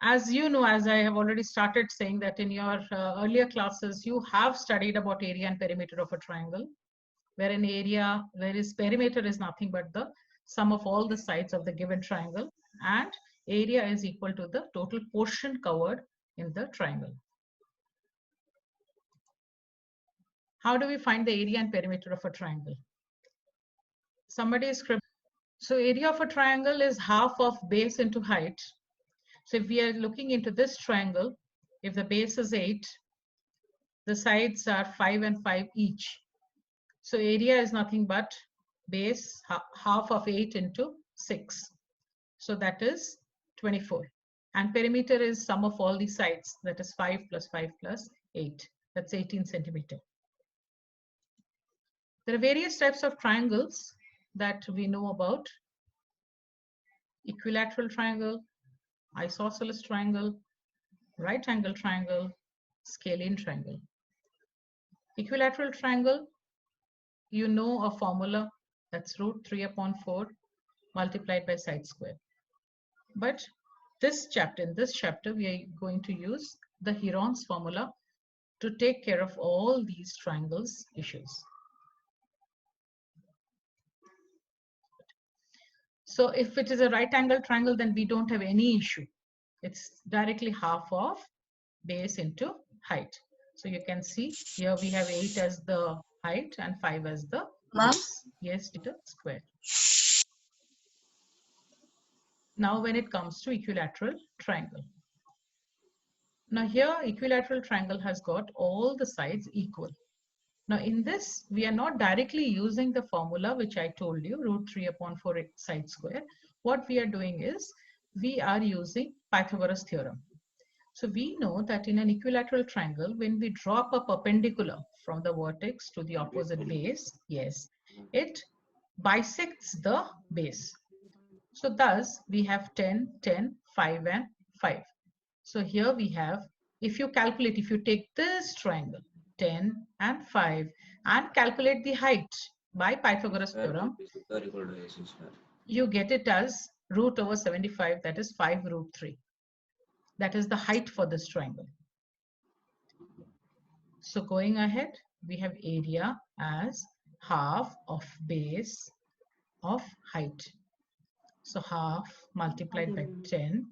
as you know, as I have already started saying that in your earlier classes, you have studied about area and perimeter of a triangle, where an area, whereas perimeter is nothing but the sum of all the sides of the given triangle, and area is equal to the total portion covered in the triangle. How do we find the area and perimeter of a triangle? Somebody is script. So area of a triangle is half of base into height. So if we are looking into this triangle, if the base is 8, the sides are 5 and 5 each. So area is nothing but base half of 8 into 6. So that is 24. And perimeter is sum of all the sides. That is 5 plus 5 plus 8. That's 18 centimeter. There are various types of triangles that we know about. Equilateral triangle, isosceles triangle, right angle triangle, scalene triangle. Equilateral triangle, you know a formula, that's root 3 upon 4 multiplied by side square. But in this chapter, we are going to use the Heron's formula to take care of all these triangles issues. So if it is a right angle triangle, then we don't have any issue. It's directly half of base into height. So you can see here we have 8 as the height and 5 as the base. Yes, meter square. Now when it comes to equilateral triangle. Now here equilateral triangle has got all the sides equal. Now in this, we are not directly using the formula which I told you, root 3 upon 4 side square. What we are doing is, we are using Pythagoras theorem. So we know that in an equilateral triangle, when we drop a perpendicular from the vertex to the opposite base, yes, it bisects the base. So thus we have 10, 10, 5 and 5. So here we have, if you calculate, if you take this triangle, 10 and 5, and calculate the height by Pythagoras theorem, you get it as root over 75, that is 5 root 3. That is the height for this triangle. So going ahead, we have area as half of base of height. So half multiplied by 10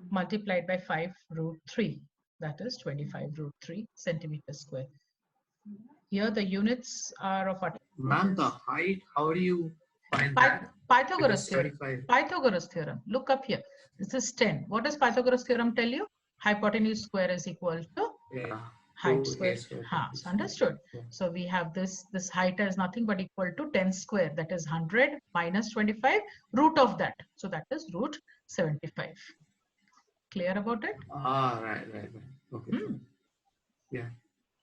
multiplied by 5 root 3. That is 25 root 3 centimeter square. Here the units are of... Ma'am, the height, how do you find that? Pythagoras theorem. Pythagoras theorem. Look up here. This is 10. What does Pythagoras theorem tell you? Hypotenuse square is equal to height square. So understood. Yeah. So we have this height is nothing but equal to 10 square. That is 100 minus 25 root of that. So that is root 75. Clear about it? Right. Okay. Yeah.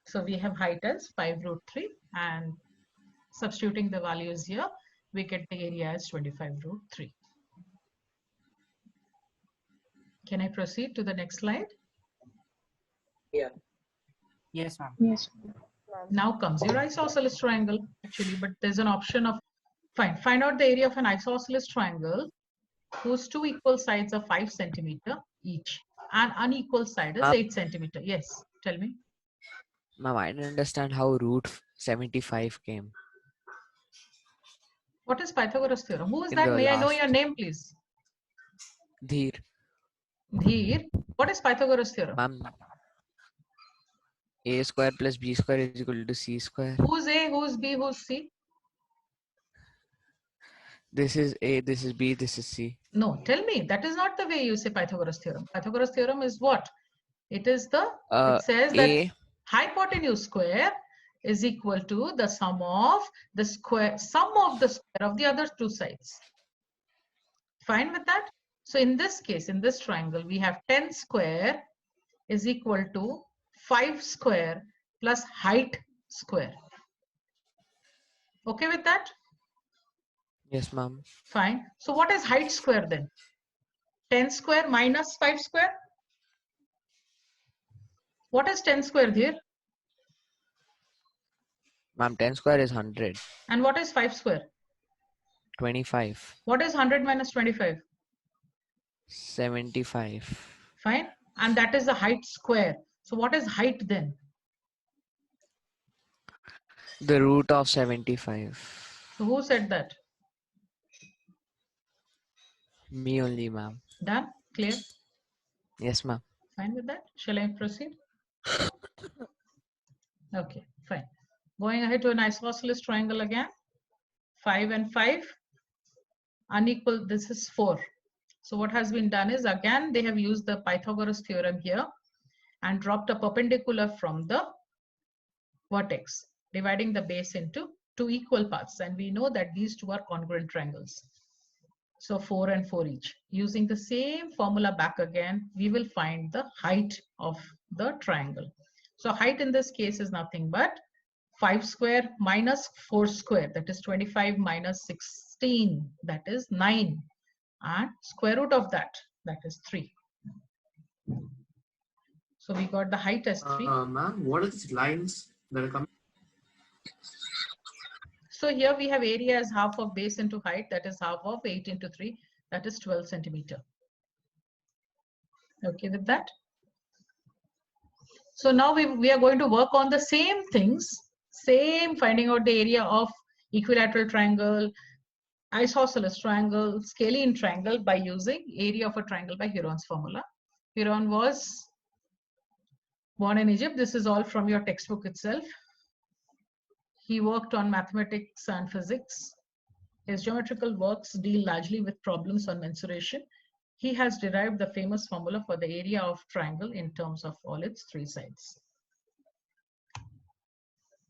So we have height as 5 root 3 and substituting the values here, we get the area as 25 root 3. Can I proceed to the next slide? Yeah. Yes, ma'am. Yes. Now comes your isosceles triangle, actually, but there's an option of, fine, find out the area of an isosceles triangle whose two equal sides are 5 centimeter each and unequal side is 8 centimeter. Yes, tell me. Ma'am, I didn't understand how root 75 came. What is Pythagoras theorem? Who is that? May I know your name, please? Dheer. Dheer. What is Pythagoras theorem? Ma'am, a square plus b square is equal to c square. Who's A, who's B, who's C? This is A, this is B, this is C. No, tell me. That is not the way you say Pythagoras theorem. Pythagoras theorem is what? It is the, it says that hypotenuse square is equal to the sum of the square of the other two sides. Fine with that? So in this case, in this triangle, we have 10 square is equal to 5 square plus height square. Okay with that? Yes, ma'am. Fine. So what is height square then? 10 square minus 5 square? What is 10 square here? Ma'am, 10 square is 100. And what is 5 square? 25. What is 100 minus 25? 75. Fine. And that is the height square. So what is height then? The root of 75. So who said that? Me only, ma'am. Done? Clear? Yes, ma'am. Fine with that? Shall I proceed? Okay, fine. Going ahead to an isosceles triangle again. 5 and 5. Unequal, this is 4. So what has been done is, again, they have used the Pythagoras theorem here and dropped a perpendicular from the vertex, dividing the base into 2 equal parts. And we know that these two are congruent triangles. So 4 and 4 each. Using the same formula back again, we will find the height of the triangle. So height in this case is nothing but 5 square minus 4 square, that is 25 minus 16, that is 9. And square root of that is 3. So we got the height as 3. Ma'am, what are these lines that are coming? So here we have area as half of base into height, that is half of 8 into 3, that is 12 centimeter. Okay with that? So now we are going to work on the same things, same finding out the area of equilateral triangle, isosceles triangle, scalene triangle by using area of a triangle by Heron's formula. Heron was born in Egypt. This is all from your textbook itself. He worked on mathematics and physics. His geometrical works deal largely with problems on mensuration. He has derived the famous formula for the area of triangle in terms of all its 3 sides.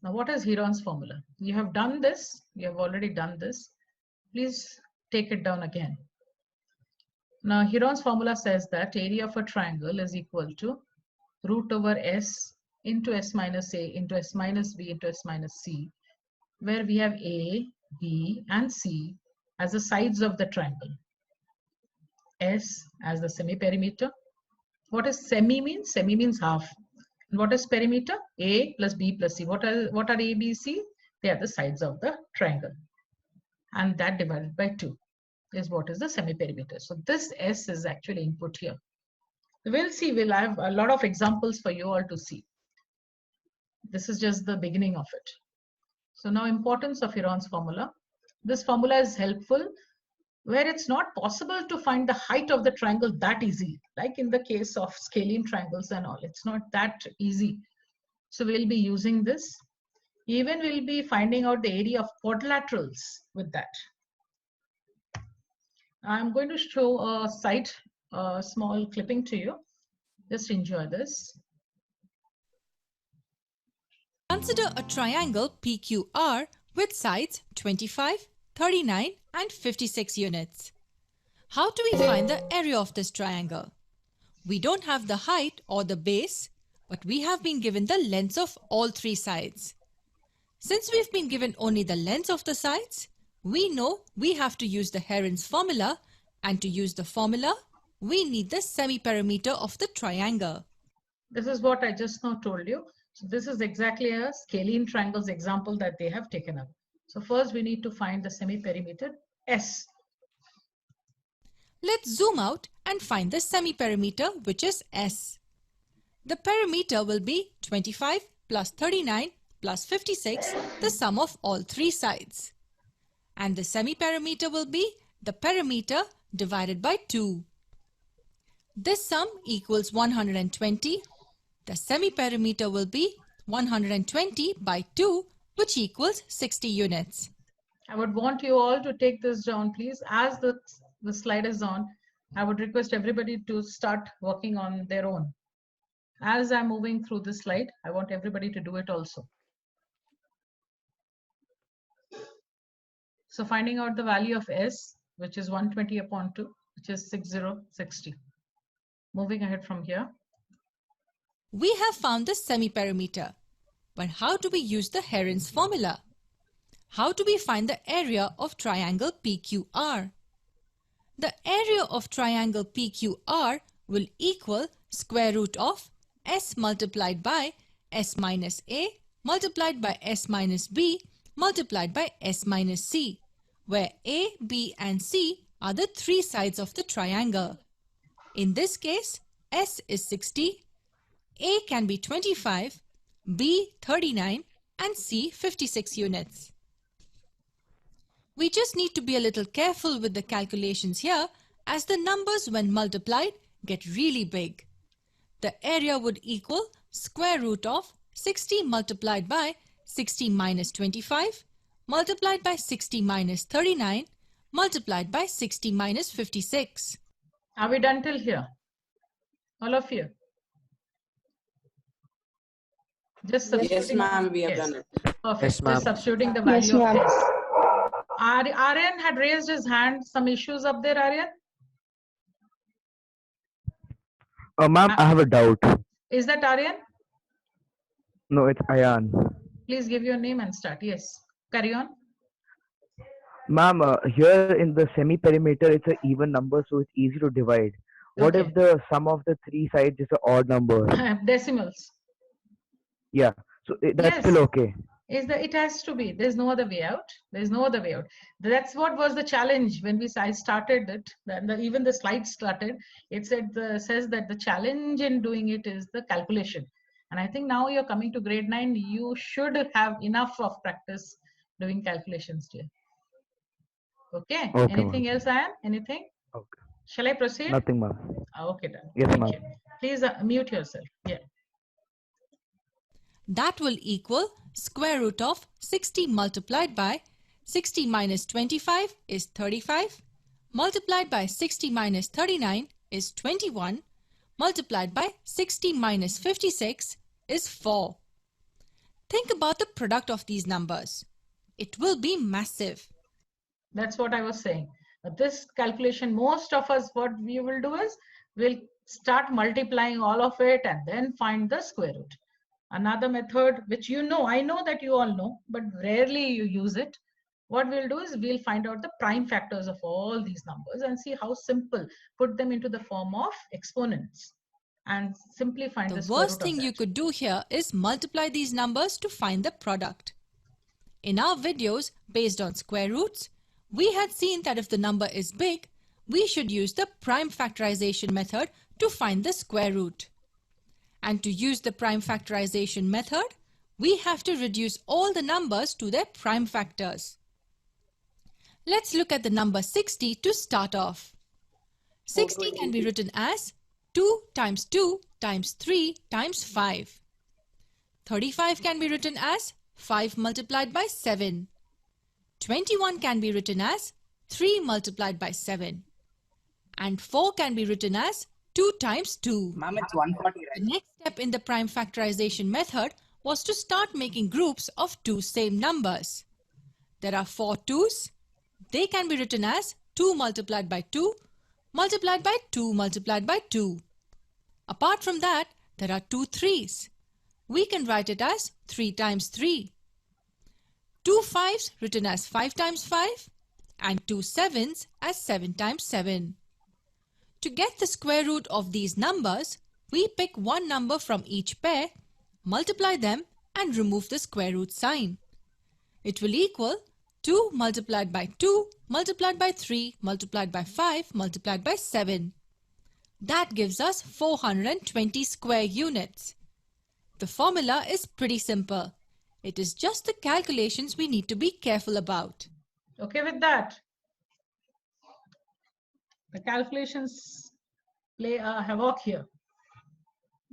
Now, what is Heron's formula? You have done this. You have already done this. Please take it down again. Now, Heron's formula says that area of a triangle is equal to root over S into S minus A into S minus B into S minus C, where we have A, B, and C as the sides of the triangle. S as the semi-perimeter. What is semi means? Semi means half. And what is perimeter? A plus B plus C. What are A, B, C? They are the sides of the triangle. And that divided by 2 is what is the semi-perimeter. So this S is actually input here. We'll see, we'll have a lot of examples for you all to see. This is just the beginning of it. So now, importance of Heron's formula. This formula is helpful where it's not possible to find the height of the triangle that easy, like in the case of scalene triangles and all. It's not that easy. So we'll be using this. Even we'll be finding out the area of quadrilaterals with that. I'm going to show a small clipping to you. Just enjoy this. Consider a triangle PQR with sides 25, 39 and 56 units. How do we find the area of this triangle? We don't have the height or the base, but we have been given the lengths of all 3 sides. Since we've been given only the lengths of the sides, we know we have to use the Heron's formula, and to use the formula, we need the semi-perimeter of the triangle. This is what I just now told you. So this is exactly a scalene triangles example that they have taken up. So first we need to find the semi-perimeter S. Let's zoom out and find the semi-perimeter, which is S. The perimeter will be 25 plus 39 plus 56, the sum of all 3 sides. And the semi-perimeter will be the perimeter divided by 2. This sum equals 120. The semi-perimeter will be 120 by 2, which equals 60 units. I would want you all to take this down, please. As the slide is on, I would request everybody to start working on their own. As I'm moving through this slide, I want everybody to do it also. So finding out the value of S, which is 120 upon 2, which is 60. Moving ahead from here. We have found the semi-perimeter. But how do we use the Heron's formula? How do we find the area of triangle PQR? The area of triangle PQR will equal square root of S multiplied by S minus A multiplied by S minus B multiplied by S minus C, where A, B and C are the 3 sides of the triangle. In this case, S is 60, A can be 25, B 39 and C 56 units. We just need to be a little careful with the calculations here, as the numbers when multiplied get really big. The area would equal square root of 60 multiplied by 60 minus 25 multiplied by 60 minus 39 multiplied by 60 minus 56. Are we done till here? All of you? Just substituting. Yes, ma'am, we have Yes. done it. Perfect. Yes, ma'am. Just substituting the value Yes, of ma'am. S. Aryan had raised his hand. Some issues up there, Aryan? Ma'am, I have a doubt. Is that Aryan? No, it's Ayan. Please give your name and start. Yes. Carry on. Ma'am, here in the semi-perimeter, it's an even number, so it's easy to divide. What Okay. if the sum of the three sides is an odd number? Decimals. Yeah, so that's Yes. still okay. It has to be. There's no other way out. There's no other way out. That's what was the challenge when I started it. Even the slide started. It says that the challenge in doing it is the calculation. And I think now you're coming to grade 9. You should have enough of practice doing calculations, dear. Okay. Okay, Anything ma'am. else, Anne? Anything? Okay. Shall I proceed? Nothing, ma'am. Okay, done. Yes, Thank ma'am. you. Please mute yourself. Yeah. That will equal square root of 60 multiplied by 60 minus 25 is 35, multiplied by 60 minus 39 is 21, multiplied by 60 minus 56 is 4. Think about the product of these numbers. It will be massive. That's what I was saying. This calculation, most of us, what we will do is we'll start multiplying all of it and then find the square root. Another method, which I know that you all know, but rarely you use it. What we'll do is we'll find out the prime factors of all these numbers and see how simple, put them into the form of exponents and simply find the The square root worst of thing you that. could do here is multiply these numbers to find the product. In our videos based on square roots, we had seen that if the number is big, we should use the prime factorization method to find the square root. And to use the prime factorization method, we have to reduce all the numbers to their prime factors. Let's look at the number 60 to start off. 60 can be written as 2 times 2 times 3 times 5. 35 can be written as 5 multiplied by 7. 21 can be written as 3 multiplied by 7. And 4 can be written as 2 times 2. Ma'am, it's 140, The right? next step in the prime factorization method was to start making groups of two same numbers. There are 4 2's. They can be written as 2 multiplied by 2 multiplied by 2 multiplied by 2. Apart from that, there are 2 3's. We can write it as 3 times 3. 2 5's written as 5 times 5 and 2 7's as 7 times 7. To get the square root of these numbers, we pick one number from each pair, multiply them and remove the square root sign. It will equal 2 multiplied by 2 multiplied by 3 multiplied by 5 multiplied by 7. That gives us 420 square units. The formula is pretty simple. It is just the calculations we need to be careful about. Okay with that? The calculations play a havoc here.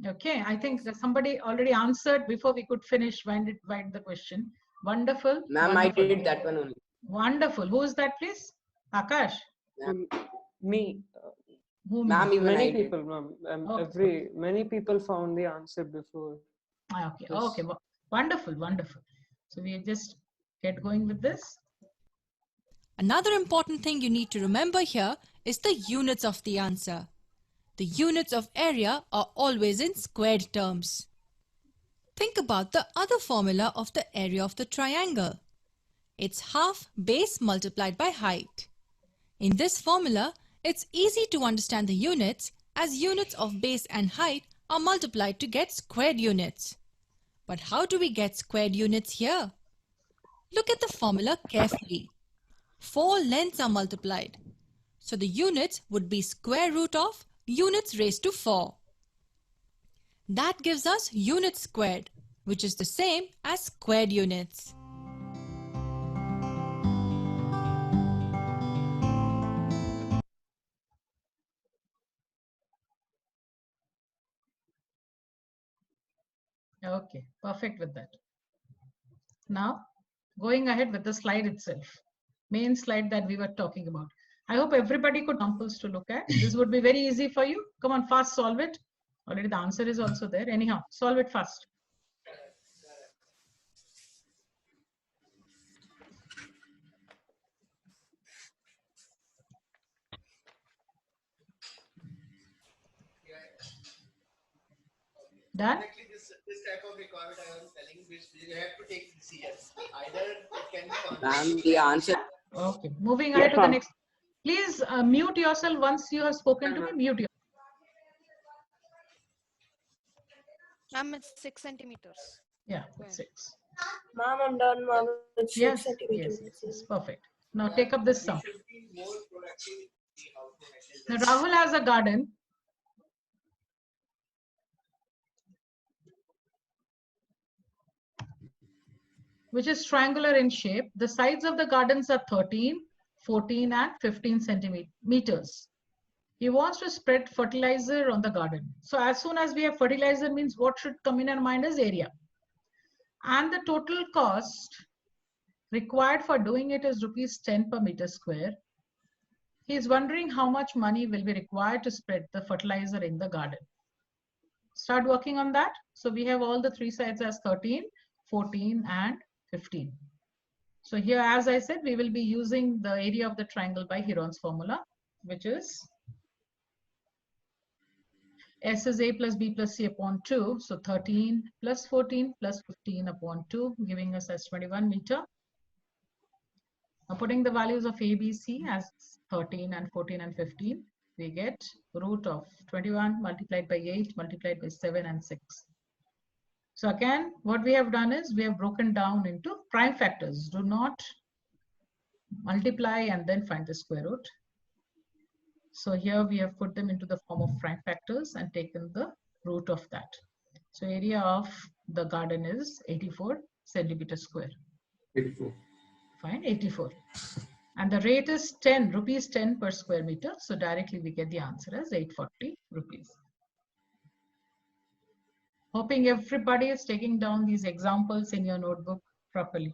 Okay, I think that somebody already answered before we could finish wind the question. Wonderful. Ma'am, I wonderful. did that one only. Wonderful. Who is that, please? Akash. Me. Whom? Ma'am, even I Many did. people, ma'am. Okay. Many people found the answer before. Okay. Yes. Okay. Wonderful. Wonderful. So we just get going with this. Another important thing you need to remember here is the units of the answer. The units of area are always in squared terms. Think about the other formula of the area of the triangle. It's half base multiplied by height. In this formula, it's easy to understand the units as units of base and height are multiplied to get squared units. But how do we get squared units here? Look at the formula carefully. 4 lengths are multiplied. So the units would be square root of units raised to 4. That gives us units squared, which is the same as squared units. Okay, perfect with that. Now, going ahead with the slide itself, main slide that we were talking about. I hope everybody could examples to look at. This would be very easy for you. Come on, fast solve it. Already the answer is also there. Anyhow, solve it fast. Done? This type of requirement I was telling, which you have to take decisions. Either it can be Ma'am, the answer. Okay, moving ahead Yes, to the ma'am. next. Please mute yourself once you have spoken to me. Mute yourself. Ma'am, it's 6 centimeters. Yeah, Well. 6. Ma'am, I'm done, ma'am. It's 6 Yes, centimeters. yes, perfect. Now take up this sum. should be more proactive. See how to message Now Rahul has a garden. Which is triangular in shape. The sides of the gardens are 13, 14 and 15 centimeters. He wants to spread fertilizer on the garden. So as soon as we have fertilizer means what should come in our mind is area. And the total cost required for doing it is rupees 10 per meter square. He is wondering how much money will be required to spread the fertilizer in the garden. Start working on that. So we have all the three sides as 13, 14 and 15. So here, as I said, we will be using the area of the triangle by Heron's formula, which is S is A plus B plus C upon 2. So 13 plus 14 plus 15 upon 2, giving us as 21 meter. Now putting the values of A, B, C as 13 and 14 and 15, we get root of 21 multiplied by 8 multiplied by 7 and 6. So again, what we have done is we have broken down into prime factors. Do not multiply and then find the square root. So here we have put them into the form of prime factors and taken the root of that. So area of the garden is 84 centimeters square. 84. Fine, 84. And the rate is 10 rupees 10 per square meter. So directly we get the answer as 840 rupees. Hoping everybody is taking down these examples in your notebook properly.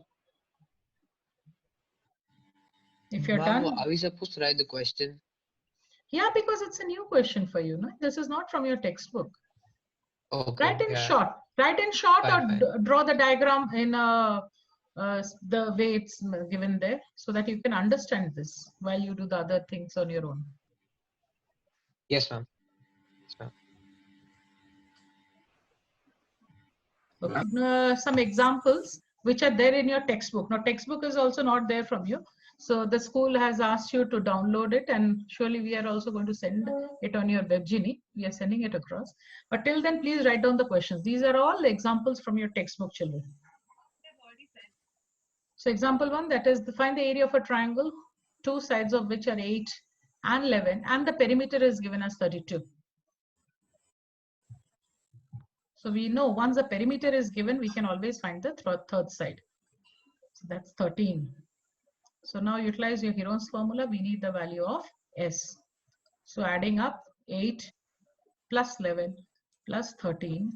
If you're Ma'am, done. are we supposed to write the question? Yeah, because it's a new question for you. No? This is not from your textbook. Okay. Write in yeah. short. Write in short Fine, or draw the diagram in the way it's given there so that you can understand this while you do the other things on your own. Yes, ma'am. Yes, ma'am. Okay. Some examples which are there in your textbook. Now, textbook is also not there from you. So the school has asked you to download it, and surely we are also going to send it on your WebGenie. We are sending it across. But till then, please write down the questions. These are all examples from your textbook, children. So example 1, that is find the area of a triangle, two sides of which are 8 and 11, and the perimeter is given as 32. So we know once the perimeter is given, we can always find the third side. So that's 13. So now utilize your Heron's formula. We need the value of S. So adding up 8 plus 11 plus 13.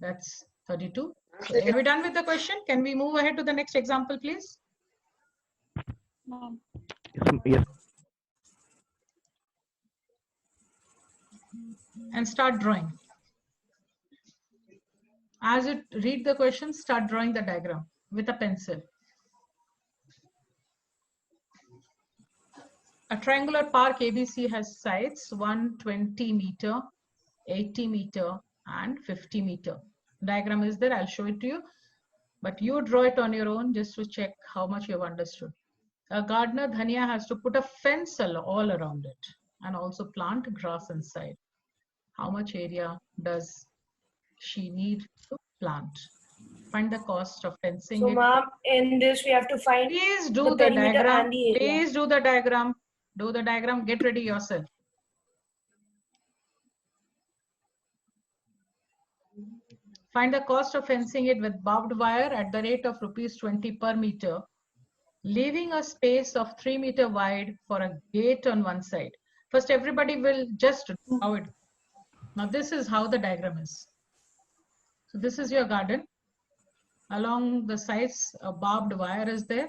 That's 32. So are we done with the question? Can we move ahead to the next example, please? Yes. And start drawing. As you read the question, start drawing the diagram with a pencil. A triangular park ABC has sides 120 meter, 80 meter, and 50 meter. Diagram is there. I'll show it to you. But you draw it on your own just to check how much you have understood. A gardener, Dhania, has to put a fence all around it and also plant grass inside. How much area does she need to plant? Find the cost of fencing So, it. ma'am, in this we have to find Please do the the perimeter diagram. and the area. Please do the diagram. Do the diagram. Get ready yourself. Find the cost of fencing it with barbed wire at the rate of rupees 20 per meter, leaving a space of 3 meter wide for a gate on one side. First, everybody will just draw it. Now, this is how the diagram is. So this is your garden. Along the sides, a barbed wire is there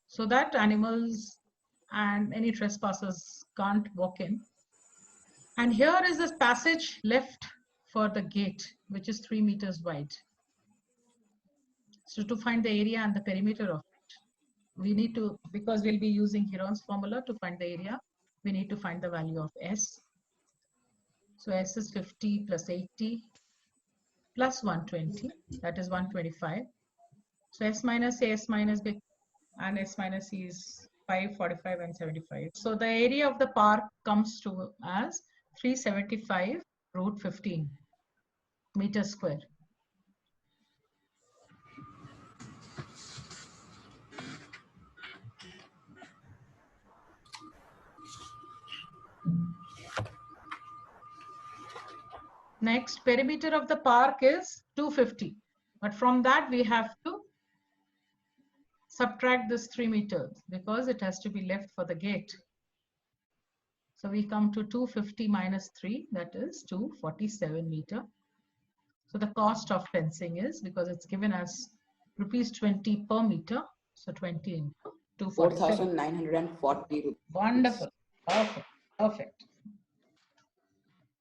so that animals and any trespassers can't walk in. And here is this passage left for the gate, which is 3 meters wide. So to find the area and the perimeter of it, we need to, because we'll be using Heron's formula to find the area, we need to find the value of S. So S is 50 plus 80 plus 120, that is 125. So S minus A, S minus B, and S minus C is 5, 45, and 75. So the area of the park comes to as 375 root 15 meters square. Next, perimeter of the park is 250. But from that, we have to subtract this 3 meters because it has to be left for the gate. So we come to 250 minus 3, that is 247 meter. So the cost of fencing is, because it's given as rupees 20 per meter, so 20 into 247. 4,940 rupees. Wonderful. Perfect. Perfect.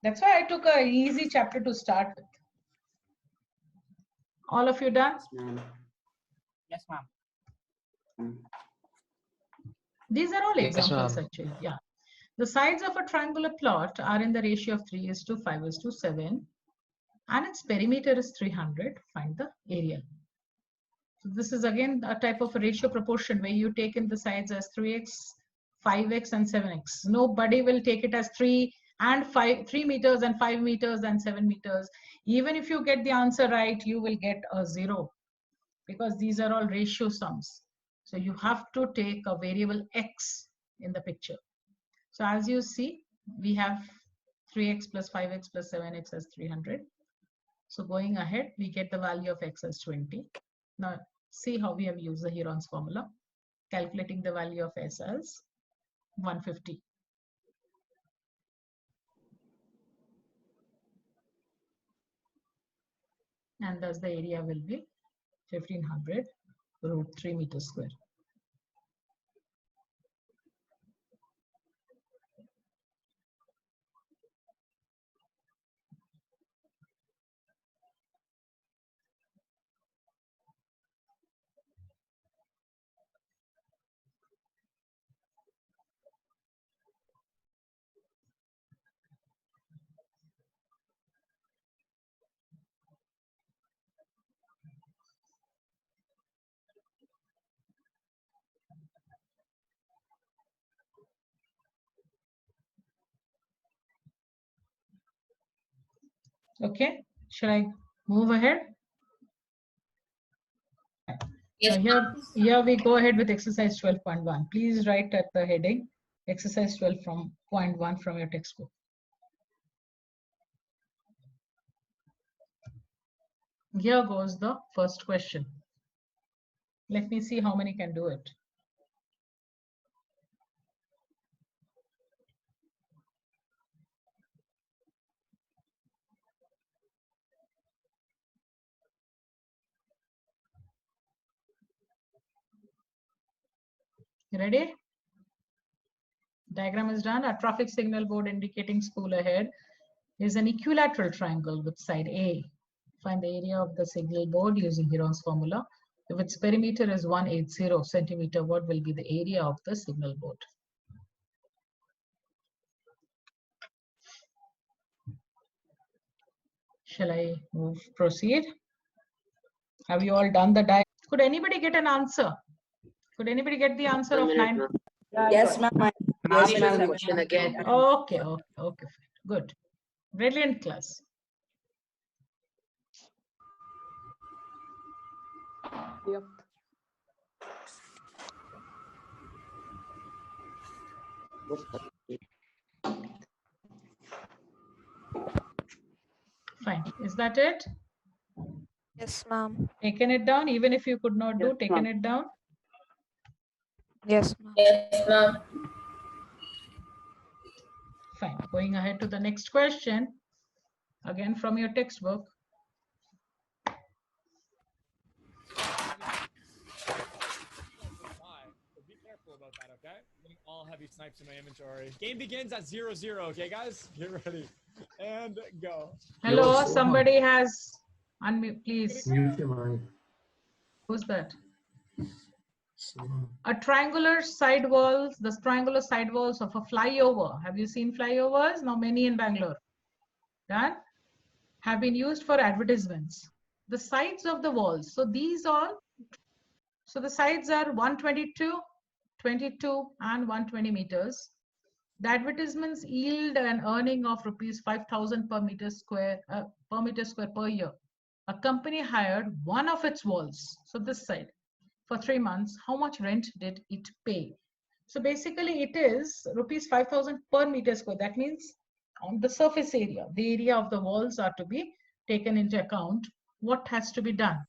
That's why I took a easy chapter to start with. All of you done? Yes, ma'am. These are all Yes, examples ma'am. actually. Yeah. The sides of a triangular plot are in the ratio of 3:5:7, and its perimeter is 300. Find the area. So this is again a type of a ratio proportion where you take in the sides as 3x, 5x, and 7x. Nobody will take it as 3 meters and 5 meters and 7 meters. Even if you get the answer right, you will get a 0 because these are all ratio sums. So you have to take a variable x in the picture. So as you see, we have 3x plus 5x plus 7x as 300. So going ahead, we get the value of x as 20. Now see how we have used the Heron's formula, calculating the value of s as 150. And thus the area will be 1500 root 3 meters square. Okay, shall I move ahead? Yes, Here we go ahead with exercise 12.1. Please write at the heading exercise 12.1 from your textbook. Here goes the first question. Let me see how many can do it. Ready? Diagram is done. A traffic signal board indicating school ahead is an equilateral triangle with side A. Find the area of the signal board using Heron's formula. If its perimeter is 180 centimeter, what will be the area of the signal board? Shall I proceed? Have you all done the diagram? Could anybody get an answer? Could anybody get the answer of 9? Yes, ma'am. Yes, ma'am. Question again. Okay, fine. Good. Brilliant class. Yep. Fine. Is that it? Yes, ma'am. Taken it down, even if you could not do, Yes, taken ma'am. it down. Yes, ma'am. Yes, ma'am. Fine. Going ahead to the next question. Again from your textbook. Be careful about that, okay? I'm getting all heavy snipes in my inventory. Game begins at 0-0, okay, guys? Get ready. And go. Hello, somebody has unmute, please. Mute your mic. Who's that? A triangular side walls, the triangular side walls of a flyover. Have you seen flyovers? Now many in Bangalore. Done? Have been used for advertisements. The sides of the walls. So these all, so the sides are 122, 22 and 120 meters. The advertisements yield an earning of rupees 5,000 per meter square per year. A company hired one of its walls, so this side, for 3 months. How much rent did it pay? So basically it is rupees 5,000 per meter square. That means on the surface area, the area of the walls are to be taken into account. What has to be done?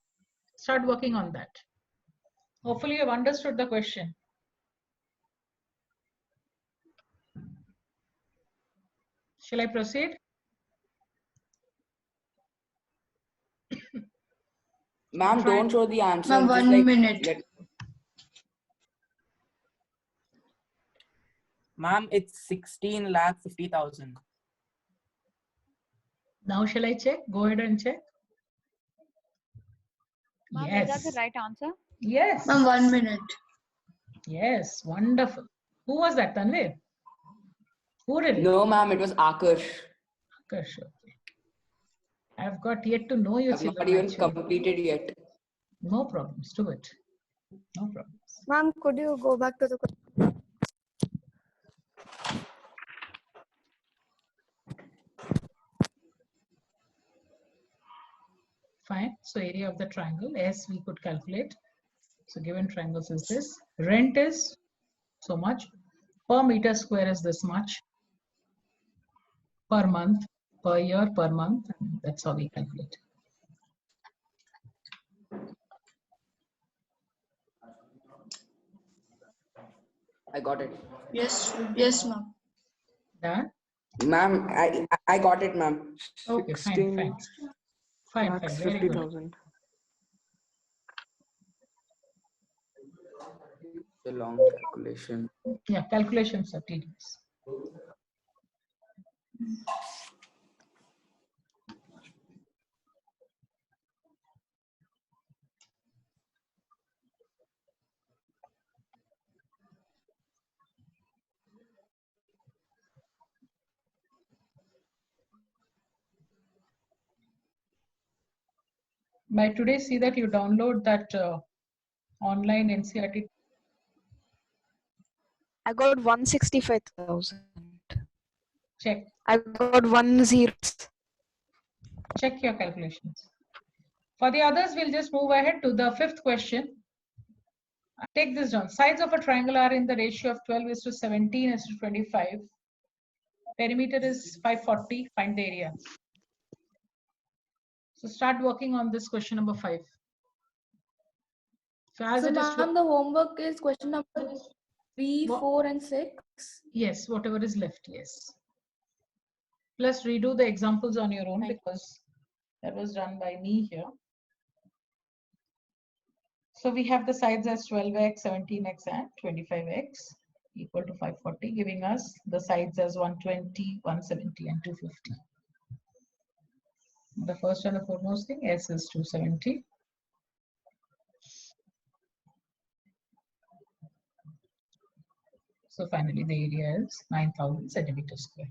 Start working on that. Hopefully you have understood the question. Shall I proceed? Ma'am, don't show the answer. Ma'am, just 1 like minute. Ma'am, it's 16,50,000. Now shall I check? Go ahead and check. Ma'am, Yes. is that the right answer? Yes. Ma'am, 1 minute. Yes, wonderful. Who was that, Tanvir? Who did it? No, ma'am, it was Akash. Akash, okay. I've got yet to know you. I've not even completed yet. No problems, do it. No problems. Ma'am, could you go back to the question? Fine. So area of the triangle, S we could calculate. So given triangles is this. Rent is so much. Per meter square is this much. Per month, per year, per month. That's how we calculate. I got it. Yes, ma'am. Done? Ma'am, I got it, ma'am. Okay, fine, fine. Fine, fine. Very good. 50,000. The long calculation. Yeah, calculations are tedious. By today, see that you download that online NCERT. I got 165,000. Check. I got 10. Check your calculations. For the others, we'll just move ahead to the fifth question. Take this down. Sides of a triangle are in the ratio of 12:17:25. Perimeter is 540. Find the area. So start working on this question number 5. So as it is, ma'am, the homework is question number 3, 4 and 6. Yes, whatever is left, yes. Plus redo the examples on your own because that was done by me here. So we have the sides as 12x, 17x and 25x equal to 540, giving us the sides as 120, 170 and 250. The first and the foremost thing, S is 270. So finally the area is 9,000 centimeters square.